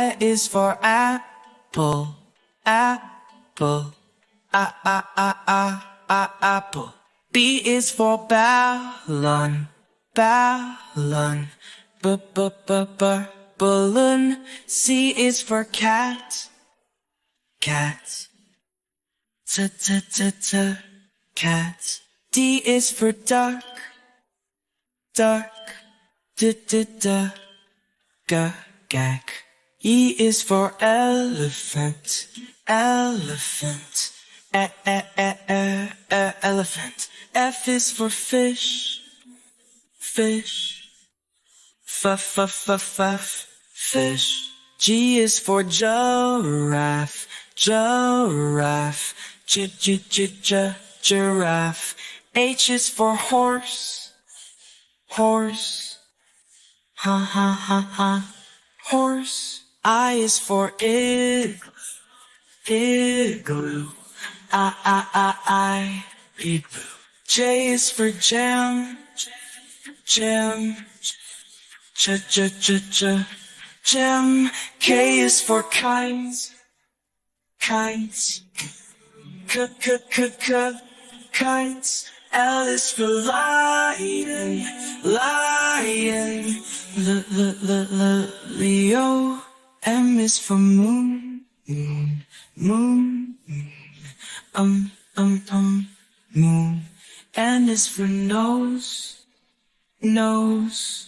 A is for apple, apple. Apple. B is for ballon, ballon. Balloon. C is for cat, cat. Cat. D is for duck, duck. Gag. E is for elephant, elephant. Elephant. F is for fish, fish. Fish. G is for giraffe, giraffe. Giraffe. H is for horse, horse. Horse. I is for igloo. Igloo. J is for jam, jam. Jam. K is for kites, kites. Kites. L is for lion, lion. Leo. M is for moon, moon. Moon. N is for nose, nose.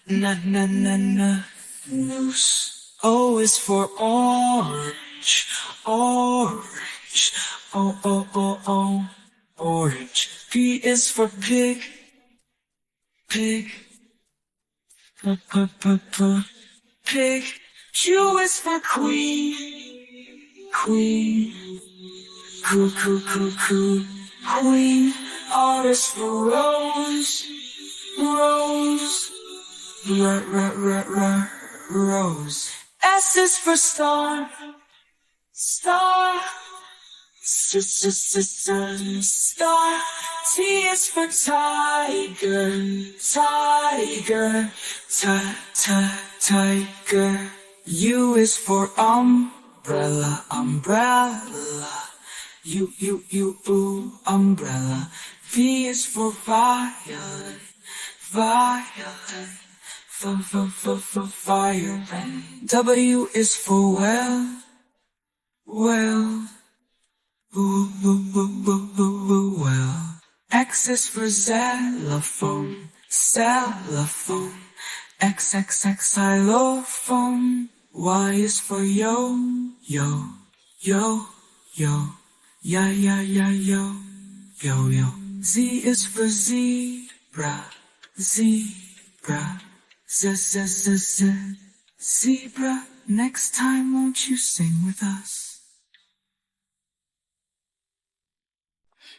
Nose. O is for orange, orange. Orange. P is for pig, pig. Pig. Q is for queen, queen. Queen. R is for rose, rose. Rose. S is for star, star. Star. T is for tiger, tiger. Tiger. U is for umbrella, umbrella. Umbrella. V is for violet, violet. Violet. W is for well, well. Well. X is for xylophone, xylophone. Xylophone. Y is for yo, yo. Yo. Z is for zebra, zebra. Zebra. Next time, won't you sing with us?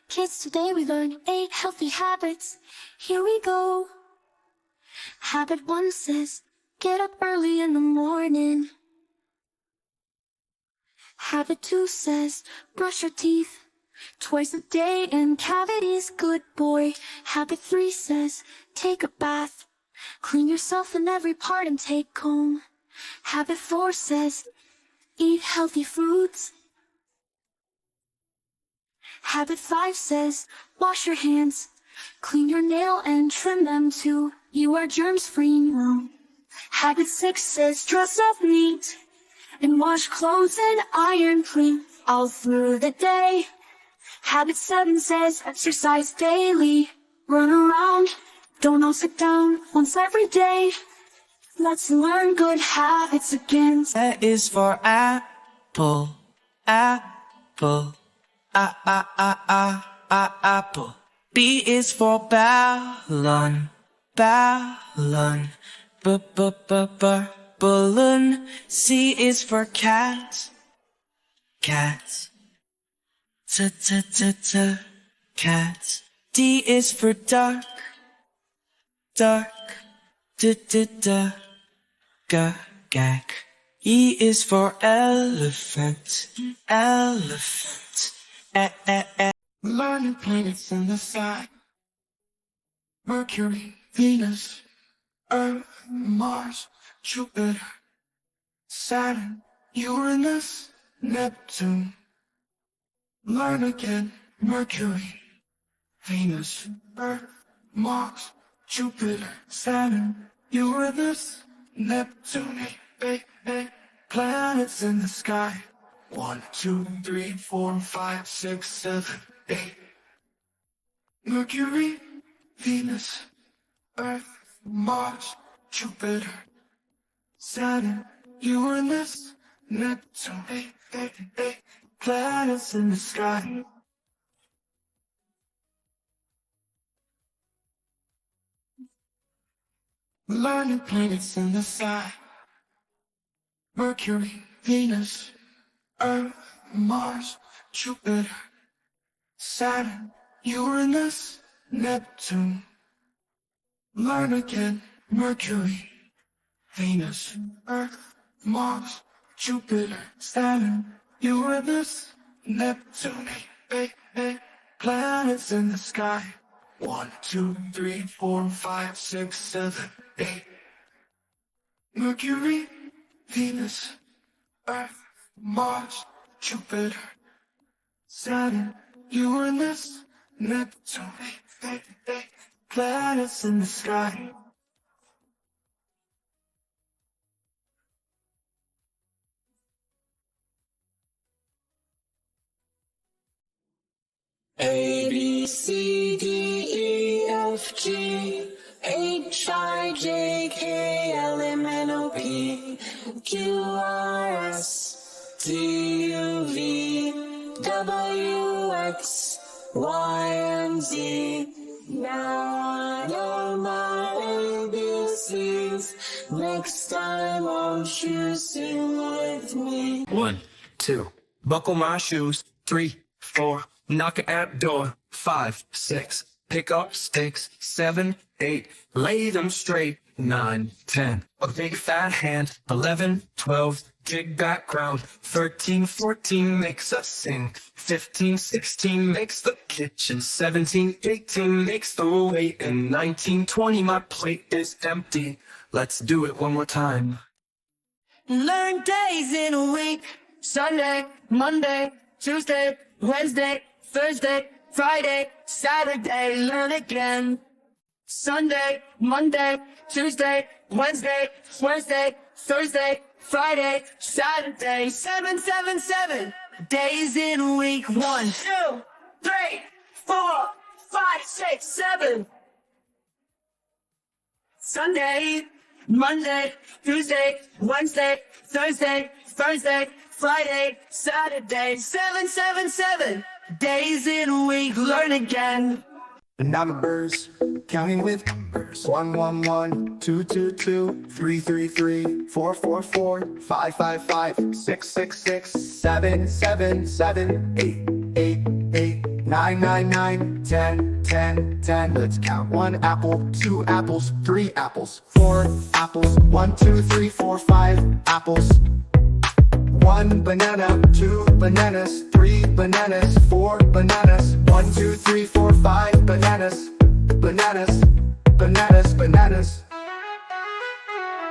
Kids, today we learn 8 healthy habits. Here we go. Habit 1 says, get up early in the morning. Habit 2 says, brush your teeth twice a day and cavities, good boy. Habit 3 says, take a bath. Clean yourself in every part and take home. Habit 4 says, eat healthy foods. Habit 5 says, wash your hands. Clean your nail and trim them too. You are germs-free now. Habit 6 says, dress up neat and wash clothes and iron clean all through the day. Habit 7 says, exercise daily. Run around, don't all sit down once every day. Let's learn good habits again. A is for apple, apple. Apple. B is for ballon, ballon. Balloon. C is for cat, cat. Cat. D is for duck, duck. Gag. E is for elephant, elephant. Learning planets in the sky: Mercury, Venus, Earth, Mars, Jupiter, Saturn, Uranus, Neptune. Learn again. Mercury, Venus, Earth, Mars, Jupiter, Saturn, Uranus, Neptune. Eight planets in the sky. 1, 2, 3, 4, 5, 6, 7, 8. Mercury, Venus, Earth, Mars, Jupiter, Saturn, Uranus, Neptune. Eight planets in the sky. Learning planets in the sky. Mercury, Venus, Earth, Mars, Jupiter, Saturn, Uranus, Neptune. Learn again. Mercury, Venus, Earth, Mars, Jupiter, Saturn, Uranus, Neptune. Eight planets in the sky. 1, 2, 3, 4, 5, 6, 7, 8. Mercury, Venus, Earth, Mars, Jupiter, Saturn, Uranus, Neptune. Eight planets in the sky. A, B, C, D, E, F, G, H, I, J, K, L, M, N, O, P, Q, R, S, T, U, V, W, X, Y, and Z. Now I know my ABCs. Next time won't you sing with me? 1, 2, buckle my shoes. 3, 4, knock at door. 5, 6, pick up sticks. 7, 8, lay them straight. 9, 10, a big fat hand. 11, 12, jig background. 13, 14 makes us sing. 15, 16 makes the kitchen. 17, 18 makes the weight. And 19, 20 my plate is empty. Let's do it one more time. Learn days in a week. Sunday, Monday, Tuesday, Wednesday, Thursday, Friday, Saturday. Learn again. Sunday, Monday, Tuesday, Wednesday, Thursday, Friday, Saturday. 7, 7, 7 days in a week. 1, 2, 3, 4, 5, 6, 7. Sunday, Monday, Tuesday, Wednesday, Thursday, Friday, Saturday. 7, 7, 7 days in a week. Learn again. Numbers, counting with numbers. 1, 1, 1, 2, 2, 2, 3, 3, 3, 4, 4, 4, 5, 5, 5, 6, 6, 6, 7, 7, 7, 8, 8, 8, 9, 9, 9, 10, 10, 10. Let's count. 1 apple, 2 apples, 3 apples, 4 apples, 1, 2, 3, 4, 5 apples. 1 banana, 2 bananas, 3 bananas, 4 bananas. 1, 2, 3, 4, 5 bananas, bananas, bananas, bananas.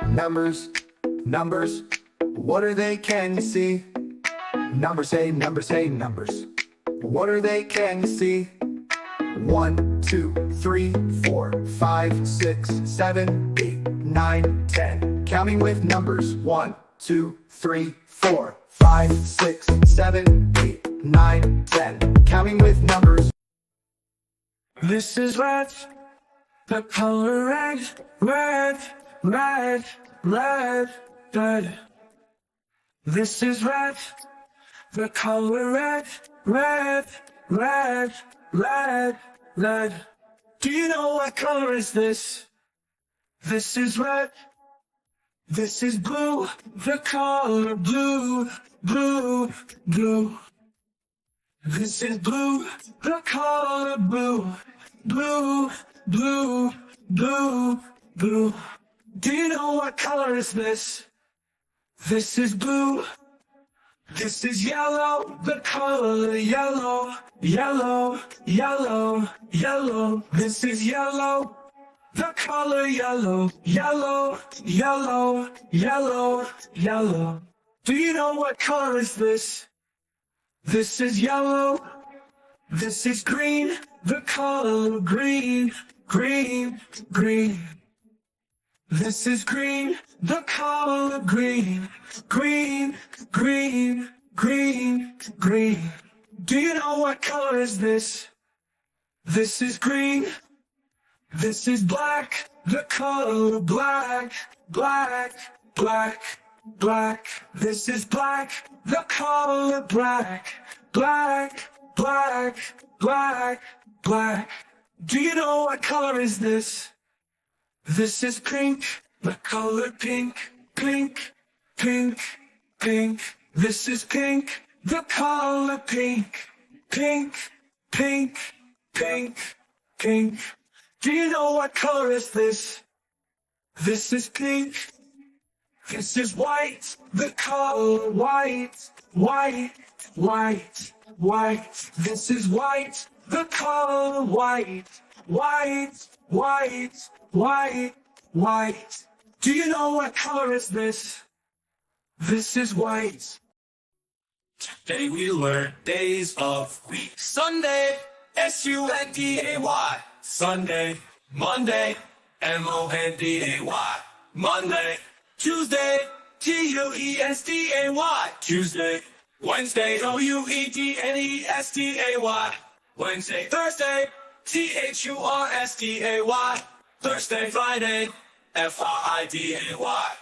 Numbers, numbers, what are they, can you see? Numbers, hey, numbers, hey, numbers, what are they, can you see? 1, 2, 3, 4, 5, 6, 7, 8, 9, 10. Counting with numbers. 1, 2, 3, 4, 5, 6, 7, 8, 9, 10. Counting with numbers. This is red, the color red, red, red, red, red. This is red, the color red, red, red, red, red. Do you know what color is this? This is red. This is blue, the color blue, blue, blue. This is blue, the color blue, blue, blue, blue, blue. Do you know what color is this? This is blue. This is yellow, the color yellow, yellow, yellow, yellow. This is yellow, the color yellow, yellow, yellow, yellow, yellow. Do you know what color is this? This is yellow. This is green, the color green, green, green. This is green, the color green, green, green, green, green. Do you know what color is this? This is green. This is black, the color black, black, black, black. This is black, the color black, black, black, black, black. Do you know what color is this? This is pink, the color pink, pink, pink, pink. This is pink, the color pink, pink, pink, pink, pink. Do you know what color is this? This is pink. This is white, the color white, white, white, white. This is white, the color white, white, white, white, white. Do you know what color is this? This is white. Today we learn days of week. Sunday, S-U-N-D-A-Y. Sunday, Monday, M-O-N-D-A-Y. Monday, Tuesday, T-U-E-S-D-A-Y. Tuesday, Wednesday, O-U-E-D-N-E-S-D-A-Y. Wednesday, Thursday, T-H-U-R-S-D-A-Y. Thursday, Friday, F-R-I-D-A-Y.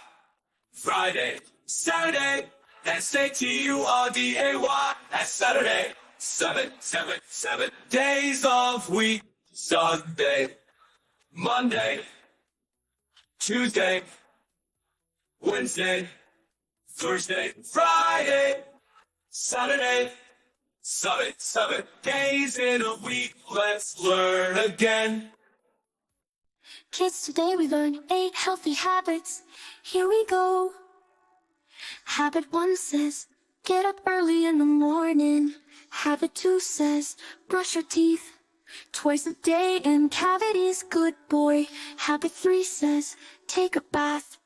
Friday, Saturday, S-A-T-U-R-D-A-Y. That's Saturday. 7 days of week. Sunday, Monday, Tuesday, Wednesday, Thursday, Friday, Saturday. 7 days in a week. Let's learn again. Kids, today we learn 8 healthy habits. Here we go. Habit 1 says, get up early in the morning. Habit 2 says, brush your teeth twice a day and cavities, good boy. Habit 3 says, take a bath.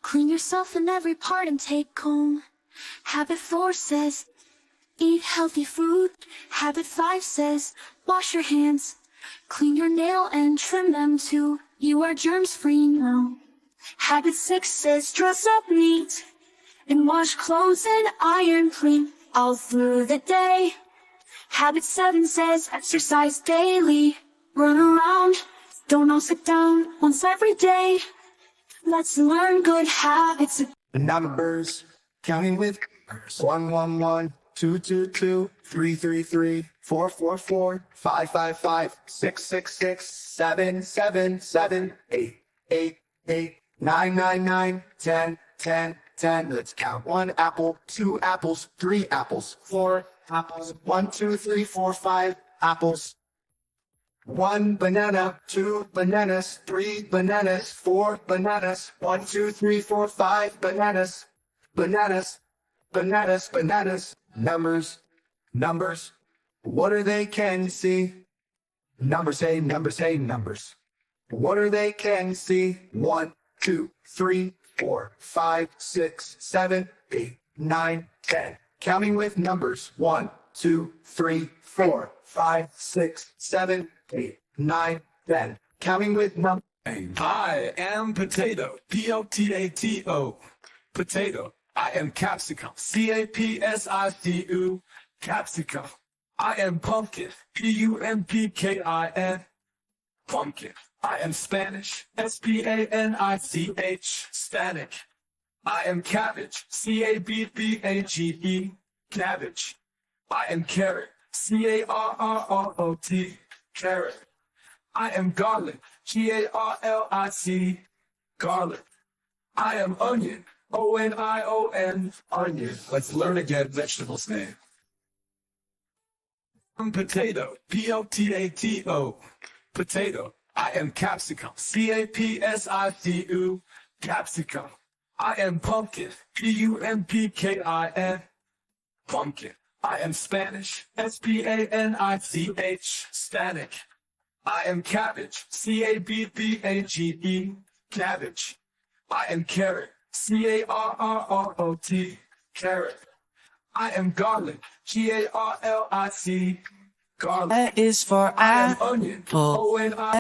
Clean yourself in every part and take home. Habit 4 says, eat healthy food. Habit 5 says, wash your hands. Clean your nail and trim them too. You are germs-free now. Habit 6 says, dress up neat and wash clothes and iron clean all through the day. Habit 7 says, exercise daily. Run around, don't all sit down once every day. Let's learn good habits. Numbers, counting with 1, 1, 1, 2, 2, 2, 3, 3, 3, 4, 4, 4, 5, 5, 5, 6, 6, 6, 7, 7, 7, 8, 8, 8, 9, 9, 9, 10, 10, 10. Let's count 1 apple, 2 apples, 3 apples, 4 apples, 1, 2, 3, 4, 5 apples. 1 banana, 2 bananas, 3 bananas, 4 bananas, 1, 2, 3, 4, 5 bananas, bananas, bananas, bananas. Numbers, numbers, what are they, can you see? Numbers, say numbers, say numbers. What are they, can you see? 1, 2, 3, 4, 5, 6, 7, 8, 9, 10. Counting with numbers. 1, 2, 3, 4, 5, 6, 7, 8, 9, 10. Counting with numbers. I am potato. P-O-T-A-T-O. Potato. I am capsicum. C-A-P-S-I-C-U. Capsicum. I am pumpkin. P-U-M-P-K-I-N. Pumpkin. I am Spanish. S-P-A-N-I-C-H. Spanic. I am cabbage. C-A-B-B-A-G-E. Cabbage. I am carrot. C-A-R-R-R-O-T. Carrot. I am garlic. G-A-R-L-I-C. Garlic. I am onion. O-N-I-O-N. Onion. Let's learn again vegetables name. Potato. P-O-T-A-T-O. Potato. I am capsicum. C-A-P-S-I-C-U. Capsicum. I am pumpkin. P-U-M-P-K-I-N. Pumpkin. I am Spanish. S-P-A-N-I-C-H. Spanic. I am cabbage, C-A-B-B-A-G-E, cabbage. I am carrot, C-A-R-R-R-O-T, carrot. I am garlic, G-A-R-L-I-C, garlic. That is for I am onion, O-N-I.